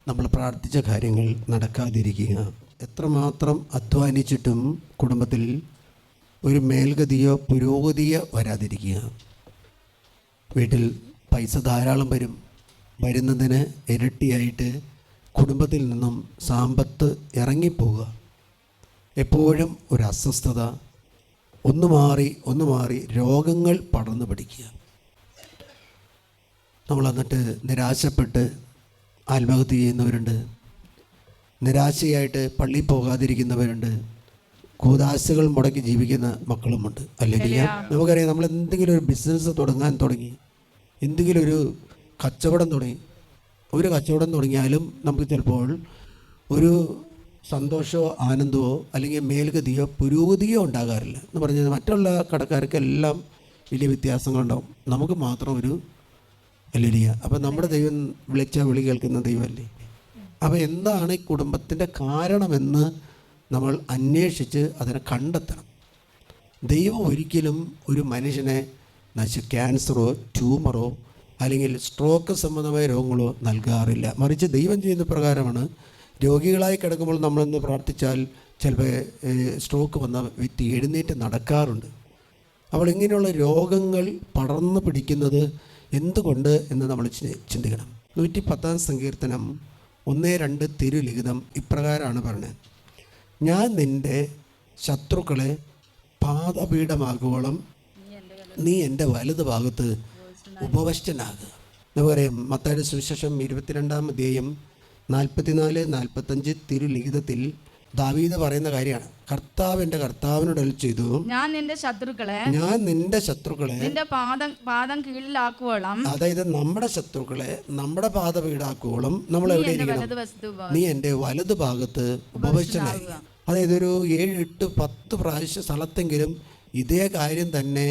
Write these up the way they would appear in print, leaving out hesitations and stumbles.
നമ്മൾ പ്രാർത്ഥിച്ച കാര്യങ്ങൾ നടക്കാതിരിക്കുക. എത്രമാത്രം അധ്വാനിച്ചിട്ടും കുടുംബത്തിൽ ഒരു മേൽഗതിയോ പുരോഗതിയോ വരാതിരിക്കുക. വീട്ടിൽ പൈസ ധാരാളം വരുന്നതിന് ഇരട്ടിയായിട്ട് കുടുംബത്തിൽ നിന്നും സമ്പത്ത് ഇറങ്ങിപ്പോവുക. എപ്പോഴും ഒരു അസ്വസ്ഥത, ഒന്ന് മാറി രോഗങ്ങൾ പടർന്നു പിടിക്കുക. നമ്മൾ എന്നിട്ട് നിരാശപ്പെട്ട് ആത്മഹത്യ ചെയ്യുന്നവരുണ്ട്, നിരാശയായിട്ട് പള്ളിയിൽ പോകാതിരിക്കുന്നവരുണ്ട്, കൂദാശകൾ മുടക്കി ജീവിക്കുന്ന മക്കളുമുണ്ട്. അല്ലെങ്കിൽ നമുക്കറിയാം, നമ്മൾ എന്തെങ്കിലും ഒരു ബിസിനസ് തുടങ്ങി, എന്തെങ്കിലും ഒരു കച്ചവടം തുടങ്ങിയാലും നമുക്ക് ചിലപ്പോൾ ഒരു സന്തോഷമോ ആനന്ദമോ അല്ലെങ്കിൽ മേൽഗതിയോ പുരോഗതിയോ ഉണ്ടാകാറില്ല. എന്ന് പറഞ്ഞാൽ മറ്റുള്ള കടക്കാർക്കെല്ലാം വലിയ വ്യത്യാസങ്ങളുണ്ടാവും, നമുക്ക് മാത്രം ഒരു അല്ലേലിയ. അപ്പം നമ്മുടെ ദൈവം വിളിച്ച വിളി കേൾക്കുന്ന ദൈവമല്ലേ. അപ്പോൾ എന്താണ് ഈ കുടുംബത്തിൻ്റെ കാരണമെന്ന് നമ്മൾ അന്വേഷിച്ച് അതിനെ കണ്ടെത്തണം. ദൈവം ഒരിക്കലും ഒരു മനുഷ്യനെ ക്യാൻസറോ ട്യൂമറോ അല്ലെങ്കിൽ സ്ട്രോക്ക് സംബന്ധമായ രോഗങ്ങളോ നൽകാറില്ല. മറിച്ച് ദൈവം ചെയ്യുന്ന പ്രകാരമാണ്. രോഗികളായി കിടക്കുമ്പോൾ നമ്മളൊന്ന് പ്രാർത്ഥിച്ചാൽ ചിലപ്പോൾ സ്ട്രോക്ക് വന്ന വ്യക്തി എഴുന്നേറ്റ് നടക്കാറുണ്ട്. അപ്പോൾ ഇങ്ങനെയുള്ള രോഗങ്ങൾ പടർന്നു പിടിക്കുന്നത് എന്തുകൊണ്ട് എന്ന് നമ്മൾ ചിന്തിക്കണം. 110 സങ്കീർത്തനം 1-2 തിരുലിഖിതം ഇപ്രകാരമാണ് പറഞ്ഞത്: ഞാൻ നിൻ്റെ ശത്രുക്കളെ പാദപീഠമാകുവോളം നീ എൻ്റെ വലത് ഭാഗത്ത് ഉപവഷ്ടനാകുക. നമുക്കറിയാം, മത്തായിയുടെ സുവിശേഷം 22-ാം അധ്യായം 44-45 തിരുലിഖിതത്തിൽ ദാവീദ് പറയുന്ന കാര്യമാണ്. കർത്താവിനോട് അരുളി ചെയ്തു, ഞാൻ നിന്റെ ശത്രുക്കളെ നിന്റെ പാദം കീഴിലാക്കുവോളം, അതായത് നമ്മുടെ ശത്രുക്കളെ നമ്മുടെ പാദപീഠാക്കുവോളം നമ്മൾ എവിടെ ഇരിക്കണം? നീ എൻ്റെ വലത് ഭാഗത്ത് ഉപവശനായി. അതായത് ഒരു 7-8-10 പ്രാവശ്യം സ്ഥലത്തെങ്കിലും ഇതേ കാര്യം തന്നെ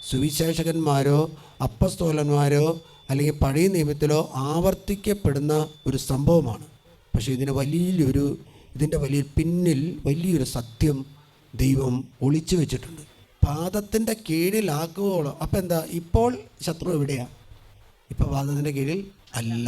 സുവിശേഷകന്മാരോ അപ്പസ്തോലന്മാരോ അല്ലെങ്കിൽ പഴയ നിയമത്തിലോ ആവർത്തിക്കപ്പെടുന്ന ഒരു സംഭവമാണ്. പക്ഷേ ഇതിൻ്റെ വലിയ പിന്നിൽ വലിയൊരു സത്യം ദൈവം ഒളിച്ചു വെച്ചിട്ടുണ്ട്. പാദത്തിൻ്റെ കീഴിലാക്കുവോളം. അപ്പം എന്താ, ഇപ്പോൾ ശത്രു എവിടെയാണ്? ഇപ്പോൾ പാദത്തിൻ്റെ കീഴിൽ അല്ല.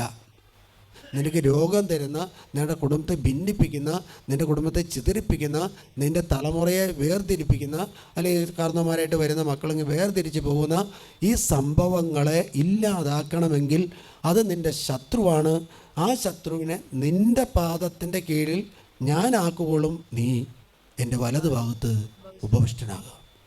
നിനക്ക് രോഗം തരുന്ന, നിങ്ങളുടെ കുടുംബത്തെ ഭിന്നിപ്പിക്കുന്ന, നിൻ്റെ കുടുംബത്തെ ചിതറിപ്പിക്കുന്ന, നിൻ്റെ തലമുറയെ വേർതിരിപ്പിക്കുന്ന, അല്ലെങ്കിൽ കാരണവന്മാരായിട്ട് വരുന്ന മക്കളിങ്ങ് വേർതിരിച്ച് പോകുന്ന ഈ സംഭവങ്ങളെ ഇല്ലാതാക്കണമെങ്കിൽ അത് നിൻ്റെ ശത്രുവാണ്. ആ ശത്രുവിനെ നിൻ്റെ പാദത്തിൻ്റെ കീഴിൽ ഞാനാക്കുവോളും നീ എൻ്റെ വലതു ഭാഗത്ത് ഉപവിഷ്ടനാകുക.